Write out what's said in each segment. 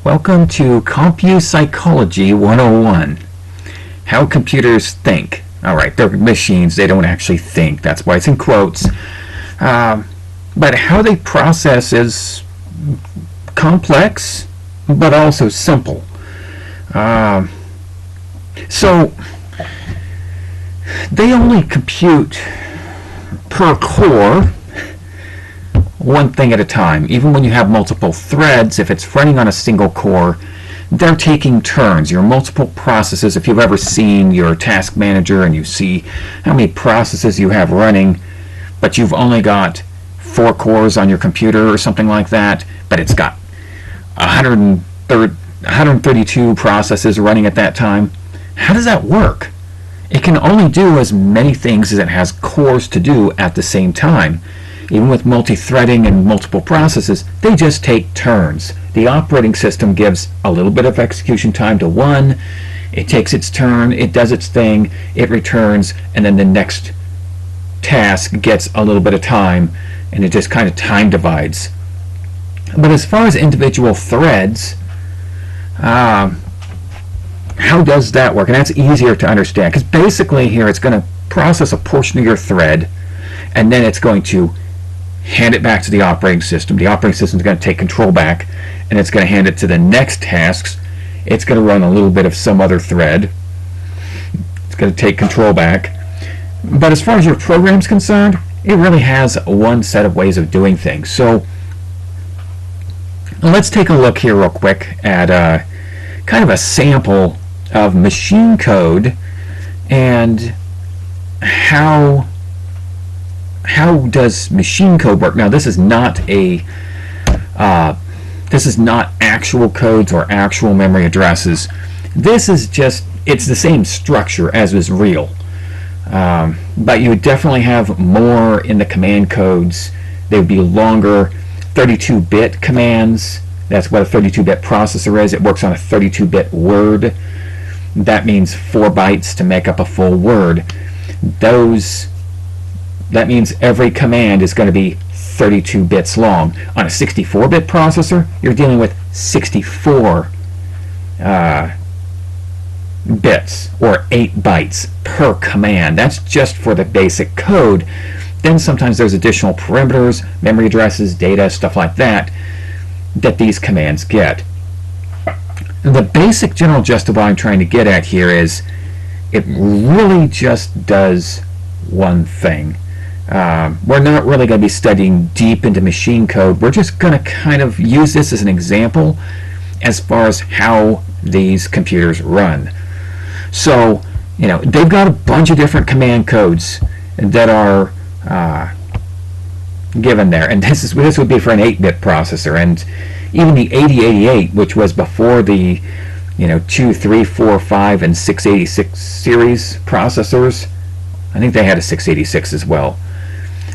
Welcome to CompuPsychology 101. How computers think. Alright, they're machines, they don't actually think, that's why it's in quotes. But how they process is complex, but also simple. So, they only compute per core one thing at a time. Even when you have multiple threads, if it's running on a single core, they're taking turns. Your multiple processes, if you've ever seen your task manager and you see how many processes you have running, but you've only got 4 cores on your computer or something like that, but it's got 132 processes running at that time. How does that work? It can only do as many things as it has cores to do at the same time. Even with multi-threading and multiple processes, they just take turns. The operating system gives a little bit of execution time to one, it takes its turn, it does its thing, it returns, and then the next task gets a little bit of time, and it just kind of time divides. But as far as individual threads, how does that work? And that's easier to understand, because basically here it's going to process a portion of your thread, and then it's going to hand it back to the operating system. The operating system is going to take control back, and it's going to hand it to the next tasks. It's going to run a little bit of some other thread. It's going to take control back. But as far as your program's concerned, it really has one set of ways of doing things. So let's take a look here real quick at kind of a sample of machine code and how does machine code work. Now this is not actual codes or actual memory addresses. This is just, it's the same structure as is real, but you would definitely have more in the command codes. They would be longer 32-bit commands. That's what a 32-bit processor is. It works on a 32-bit word. That means 4 bytes to make up a full word. That means every command is going to be 32 bits long. On a 64-bit processor, you're dealing with 64 bits, or 8 bytes per command. That's just for the basic code. Then sometimes there's additional parameters, memory addresses, data, stuff like that, that these commands get. The basic general gist of what I'm trying to get at here is it really just does one thing. We're not really going to be studying deep into machine code. We're just going to kind of use this as an example as far as how these computers run. So, they've got a bunch of different command codes that are given there, and this would be for an 8-bit processor, and even the 8088, which was before the 2, 3, 4, 5, and 686 series processors. I think they had a 686 as well.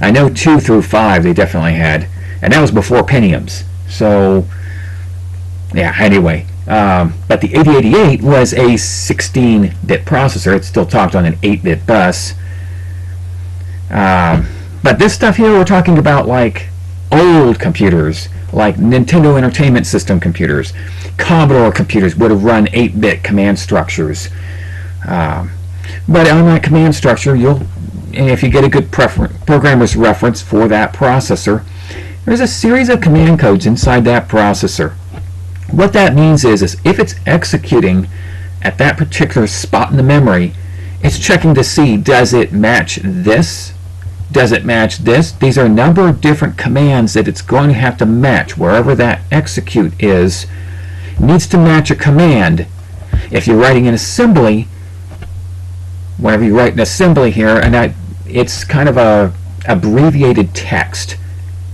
I know 2 through 5 they definitely had, and that was before Pentiums. So, yeah, anyway. But the 8088 was a 16-bit processor. It still talked on an 8-bit bus. But this stuff here, we're talking about like old computers, like Nintendo Entertainment System computers. Commodore computers would have run 8-bit command structures. But on that command structure, if you get a good programmer's reference for that processor, there's a series of command codes inside that processor. What that means is if it's executing at that particular spot in the memory, it's checking to see, does it match this? Does it match this? These are a number of different commands that it's going to have to match. Wherever that execute is, it needs to match a command. If you're writing an assembly, whenever you write an assembly here, and it's kind of a abbreviated text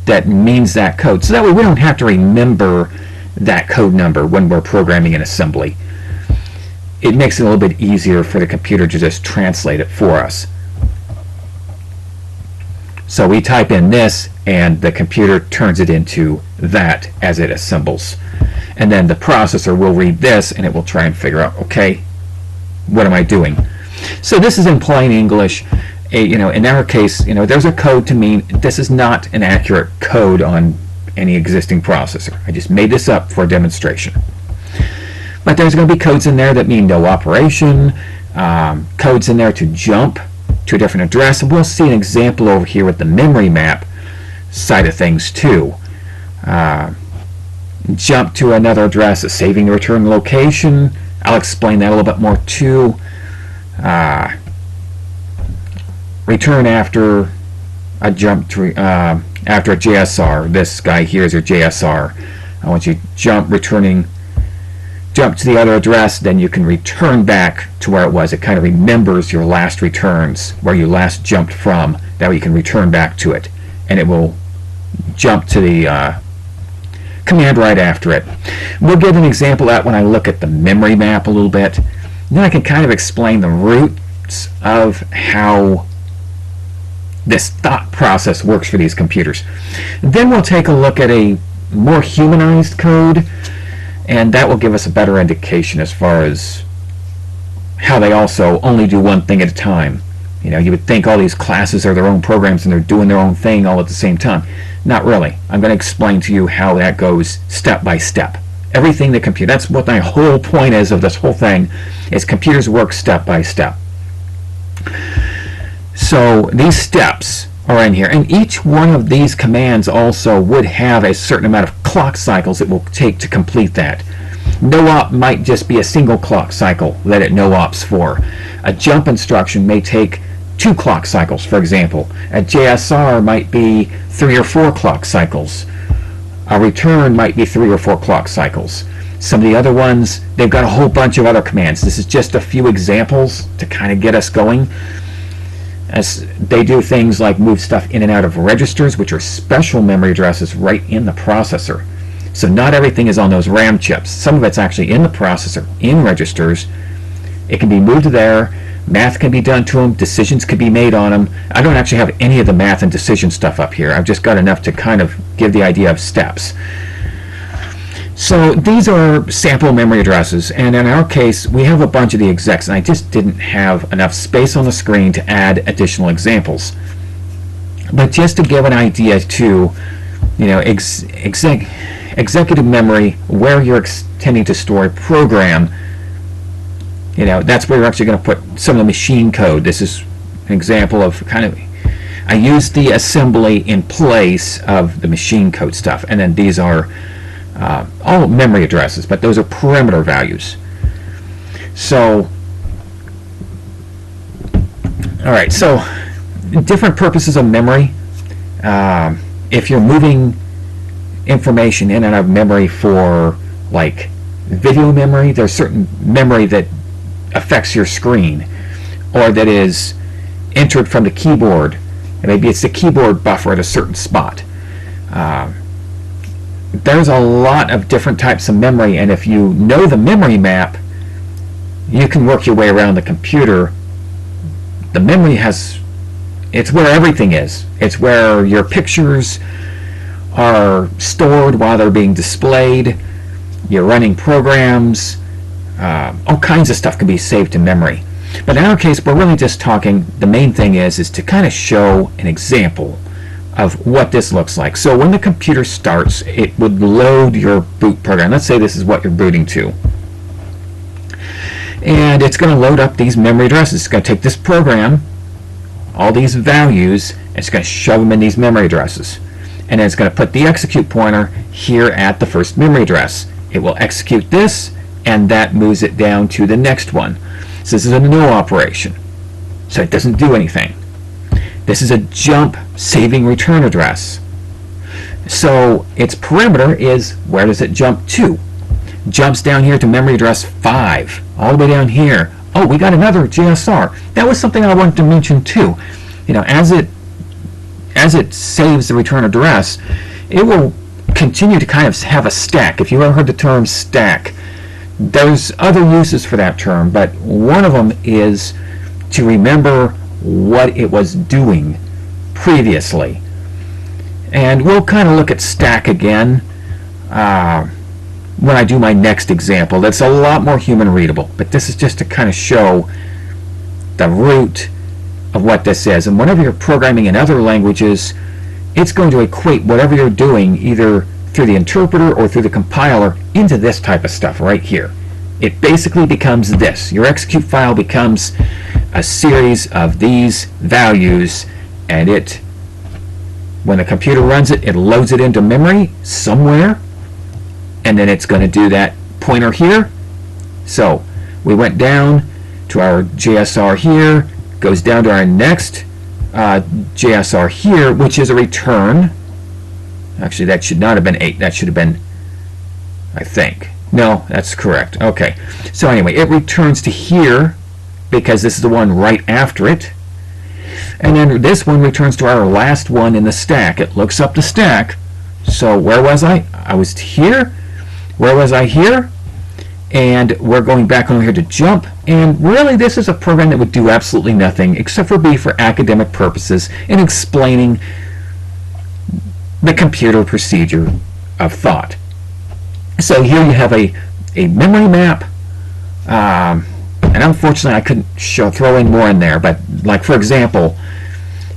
that means that code. So that way we don't have to remember that code number when we're programming an assembly. It makes it a little bit easier for the computer to just translate it for us. So we type in this, and the computer turns it into that as it assembles. And then the processor will read this, and it will try and figure out, okay, what am I doing? So this is in plain English. In our case, there's a code to mean this is not an accurate code on any existing processor. I just made this up for a demonstration. But there's going to be codes in there that mean no operation, codes in there to jump to a different address, and we'll see an example over here with the memory map side of things too. Jump to another address, saving the return location. I'll explain that a little bit more too. Return after a jump to after a JSR. This guy here is your JSR. Once you jump to the other address, then you can return back to where it was. It kind of remembers your last returns, where you last jumped from. That way you can return back to it, and it will jump to the command right after it. We'll get an example of that when I look at the memory map a little bit. Then I can kind of explain the roots of how this thought process works for these computers. Then we'll take a look at a more humanized code, and that will give us a better indication as far as how they also only do one thing at a time. You know, you would think all these classes are their own programs and they're doing their own thing all at the same time. Not really. I'm going to explain to you how that goes step by step. Everything the computer, that's what my whole point is of this whole thing, is computers work step by step. So these steps are in here, and each one of these commands also would have a certain amount of clock cycles it will take to complete that. No op might just be a single clock cycle that it no ops for. A jump instruction may take 2 clock cycles, for example. A JSR might be 3 or 4 clock cycles. A return might be 3 or 4 clock cycles. Some of the other ones, they've got a whole bunch of other commands. This is just a few examples to kind of get us going. As they do things like move stuff in and out of registers, which are special memory addresses right in the processor. So not everything is on those RAM chips. Some of it's actually in the processor, in registers. It can be moved there. Math can be done to them. Decisions can be made on them. I don't actually have any of the math and decision stuff up here. I've just got enough to kind of give the idea of steps. So these are sample memory addresses, and in our case we have a bunch of the execs, and I just didn't have enough space on the screen to add additional examples. But just to give an idea to, you know, executive memory, where you're intending to store a program, you know, that's where you're actually going to put some of the machine code. This is an example of kind of, I used the assembly in place of the machine code stuff, and then these are all memory addresses, but those are parameter values. So, all right, so different purposes of memory. If you're moving information in and out of memory for like video memory, there's certain memory that affects your screen, or that is entered from the keyboard, and maybe it's the keyboard buffer at a certain spot. There's a lot of different types of memory, and if you know the memory map, you can work your way around the computer. The memory it's where everything is. It's where your pictures are stored while they're being displayed. You're running programs. All kinds of stuff can be saved to memory. But in our case, we're really just talking, the main thing is to kind of show an example of what this looks like. So when the computer starts, it would load your boot program. Let's say this is what you're booting to. And it's going to load up these memory addresses. It's going to take this program, all these values, and it's going to shove them in these memory addresses. And then it's going to put the execute pointer here at the first memory address. It will execute this, and that moves it down to the next one. So this is a no operation. So it doesn't do anything. This is a jump saving return address. So its parameter is, where does it jump to? Jumps down here to memory address 5, all the way down here. Oh, we got another JSR. That was something I wanted to mention too. You know, as it saves the return address, it will continue to kind of have a stack. If you ever heard the term stack, there's other uses for that term, but one of them is to remember what it was doing previously. And we'll kind of look at stack again when I do my next example. That's a lot more human readable, but this is just to kind of show the root of what this is. And whenever you're programming in other languages, it's going to equate whatever you're doing either through the interpreter or through the compiler into this type of stuff right here. It basically becomes this. Your execute file becomes a series of these values, and when the computer runs it, it loads it into memory somewhere, and then it's going to do that pointer here. So we went down to our JSR here, goes down to our next JSR here, which is a return. Actually, that should not have been 8. That should have been, I think. No, that's correct. Okay. So anyway, it returns to here because this is the one right after it. And then this one returns to our last one in the stack. It looks up the stack. So where was I? I was here. Where was I here? And we're going back over here to jump. And really, this is a program that would do absolutely nothing except for be for academic purposes in explaining the computer procedure of thought. So here you have a memory map. And unfortunately, I couldn't throw in more in there. But like, for example,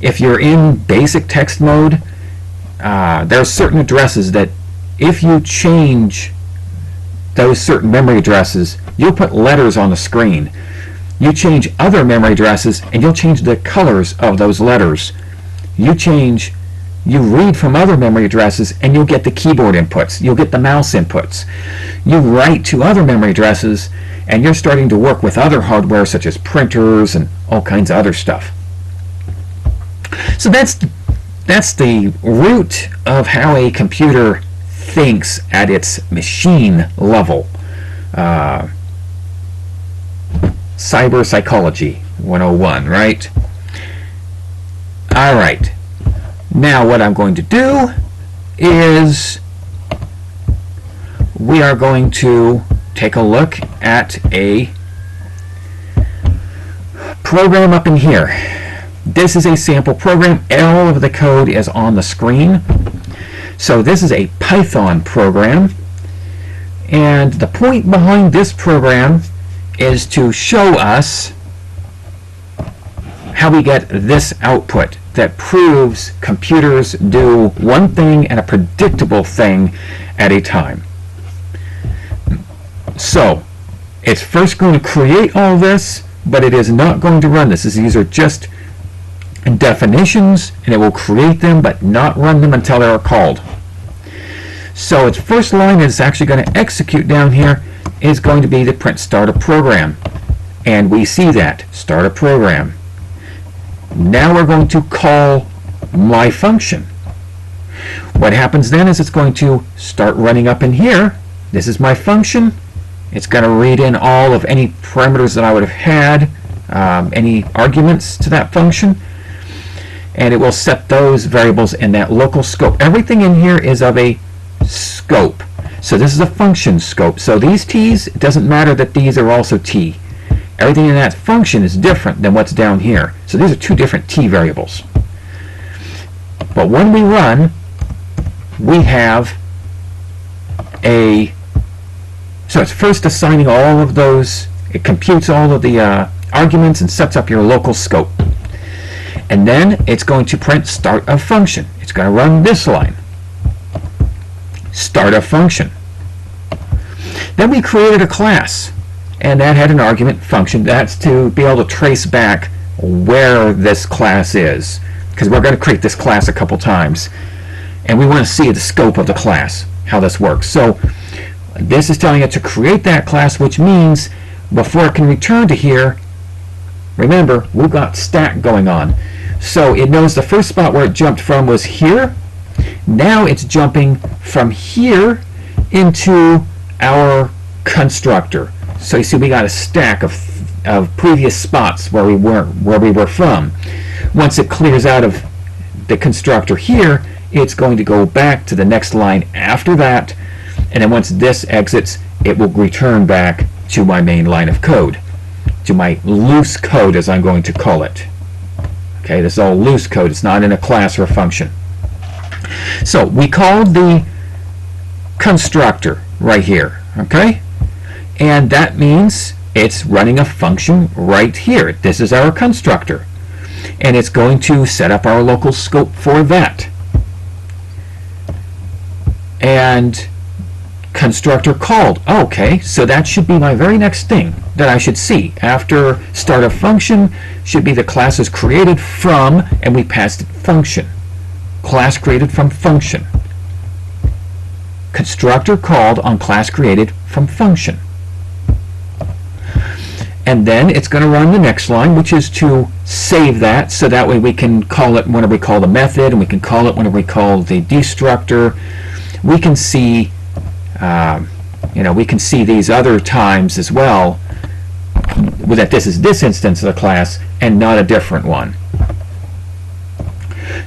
if you're in basic text mode, there are certain addresses that if you change those certain memory addresses, you'll put letters on the screen. You change other memory addresses, and you'll change the colors of those letters. You read from other memory addresses, and you'll get the keyboard inputs. You'll get the mouse inputs. You write to other memory addresses, and you're starting to work with other hardware, such as printers and all kinds of other stuff. So that's the root of how a computer thinks at its machine level. Cyber Psychology 101, right? All right. Now what I'm going to do is we are going to take a look at a program up in here. This is a sample program. All of the code is on the screen. So this is a Python program, and the point behind this program is to show us how we get this output that proves computers do one thing and a predictable thing at a time. So it's first going to create all this, but it is not going to run this. These are just definitions, and it will create them but not run them until they are called. So its first line is actually going to execute down here is going to be the print start a program, and we see that start a program. Now we're going to call my function. What happens then is it's going to start running up in here. This is my function. It's going to read in all of any parameters that I would have had, any arguments to that function, and it will set those variables in that local scope. Everything in here is of a scope. So this is a function scope. So these t's, it doesn't matter that these are also t. Everything in that function is different than what's down here. So these are two different t variables. But when we run, we have so it's first assigning all of those, it computes all of the arguments and sets up your local scope. And then it's going to print start a function. It's going to run this line. Start a function. Then we created a class, and that had an argument function. That's to be able to trace back where this class is, because we're going to create this class a couple times, and we want to see the scope of the class, how this works. So this is telling it to create that class, which means before it can return to here, remember, we've got stack going on. So it knows the first spot where it jumped from was here. Now it's jumping from here into our constructor. So you see we got a stack of previous spots where we were from. Once it clears out of the constructor here, it's going to go back to the next line after that, and then once this exits, it will return back to my main line of code, to my loose code, as I'm going to call it. Okay, this is all loose code. It's not in a class or a function. So we called the constructor right here, okay? And that means it's running a function right here. This is our constructor. And it's going to set up our local scope for that. And constructor called. Okay, so that should be my very next thing that I should see. After start of function should be the class is created from, and we passed it function. Class created from function. Constructor called on class created from function. And then it's going to run the next line, which is to save that, so that way we can call it whenever we call the method, and we can call it whenever we call the destructor. We can see, we can see these other times as well, that this is this instance of the class and not a different one.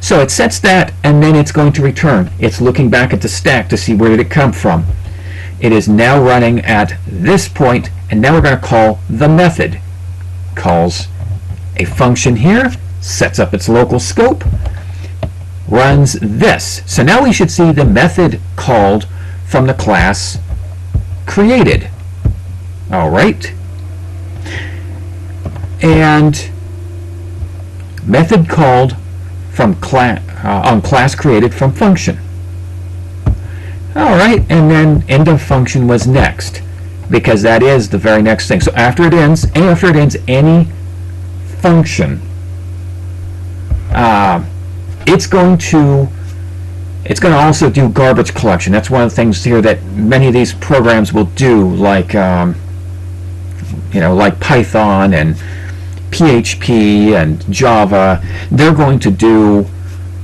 So it sets that, and then it's going to return. It's looking back at the stack to see where did it come from. It is now running at this point, and now we're going to call the method. Calls a function here, sets up its local scope, runs this. So now we should see the method called from the class created. All right. And method called from on class created from function. All right, and then end of function was next, because that is the very next thing. So after it ends any function, it's going to also do garbage collection. That's one of the things here that many of these programs will do, like like Python and PHP and Java. They're going to do,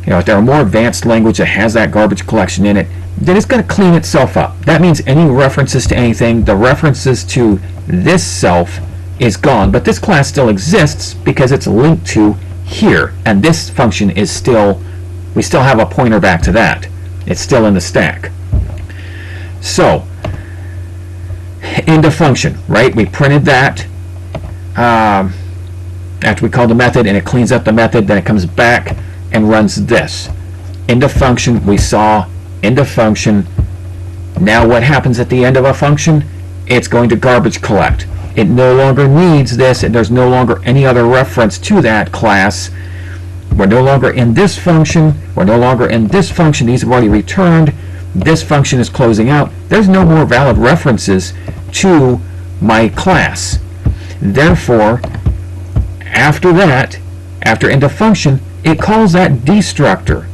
if they're a more advanced language that has that garbage collection in it, then it's going to clean itself up. That means any references to anything, the references to this self is gone, but this class still exists because it's linked to here, and this function is still, we still have a pointer back to that. It's still in the stack. So, end of function, right? We printed that after we called the method, and it cleans up the method, then it comes back and runs this. End of function, we saw end of function. Now what happens at the end of a function? It's going to garbage collect. It no longer needs this, and there's no longer any other reference to that class. We're no longer in this function. We're no longer in this function. These have already returned. This function is closing out. There's no more valid references to my class. Therefore, after that, after end of function, it calls that destructor.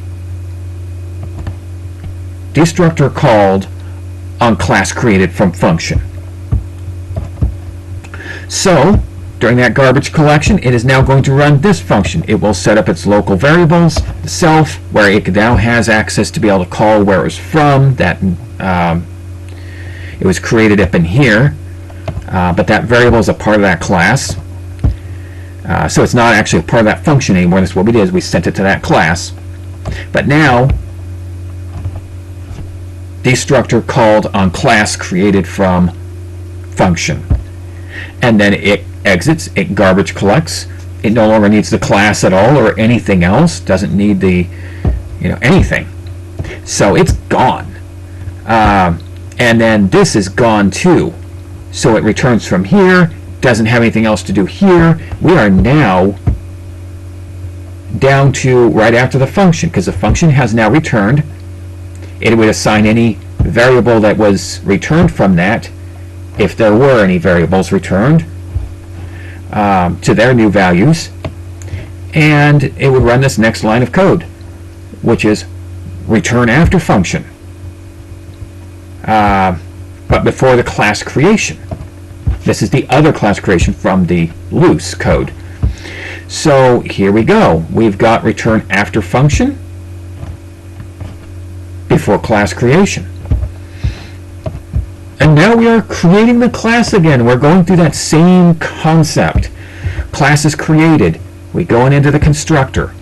Destructor called on class created from function. So, during that garbage collection, it is now going to run this function. It will set up its local variables, the self, where it now has access to be able to call where it was from. That it was created up in here, but that variable is a part of that class. So it's not actually a part of that function anymore. That's what we did, is we sent it to that class. But now, destructor called on class created from function. And then it exits, it garbage collects. It no longer needs the class at all or anything else. Doesn't need the, anything. So it's gone. And then this is gone too. So it returns from here. Doesn't have anything else to do here. We are now down to right after the function, because the function has now returned. It would assign any variable that was returned from that, if there were any variables returned, to their new values, and it would run this next line of code, which is return after function, but before the class creation. This is the other class creation from the loose code. So here we go. We've got return after function, before class creation. And now we are creating the class again. We're going through that same concept. Class is created. We go into the constructor.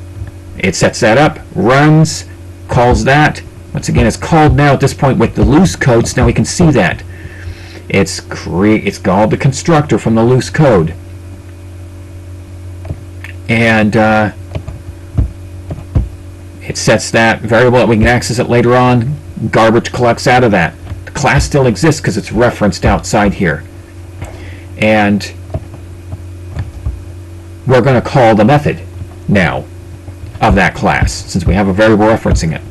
It sets that up, runs, calls that. Once again, it's called now at this point with the loose code, so now we can see that. It's called the constructor from the loose code. And it sets that variable that we can access it later on. Garbage collects out of that. The class still exists because it's referenced outside here. And we're going to call the method now of that class, since we have a variable referencing it.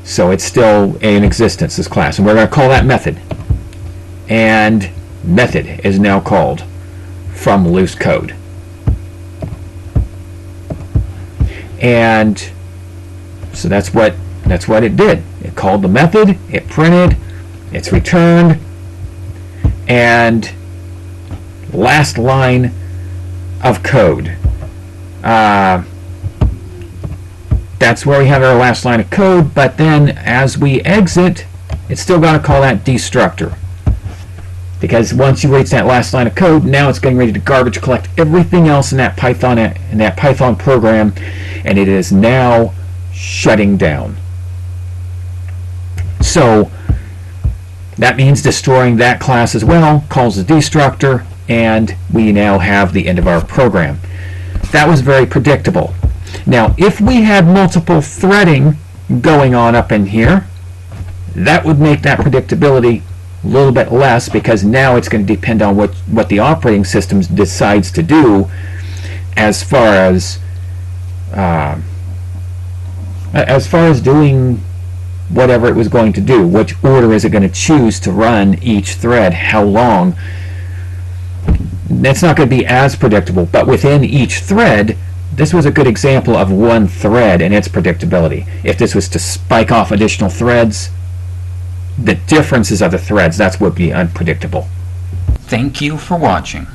So it's still in existence, this class, and we're going to call that method. And method is now called from loose code. And so that's what it did. It called the method, it printed, it's returned, and last line of code. That's where we have our last line of code, but then as we exit, it's still going to call that destructor. Because once you reach that last line of code, now it's getting ready to garbage collect everything else in that Python program, and it is now shutting down. So that means destroying that class as well, calls the destructor, and we now have the end of our program. That was very predictable. Now, if we had multiple threading going on up in here, that would make that predictability a little bit less, because now it's going to depend on what the operating system decides to do as far as doing whatever it was going to do. Which order is it going to choose to run each thread? How long? That's not going to be as predictable, but within each thread, this was a good example of one thread and its predictability. If this was to spike off additional threads, the differences of the threads, that's what would be unpredictable. Thank you for watching.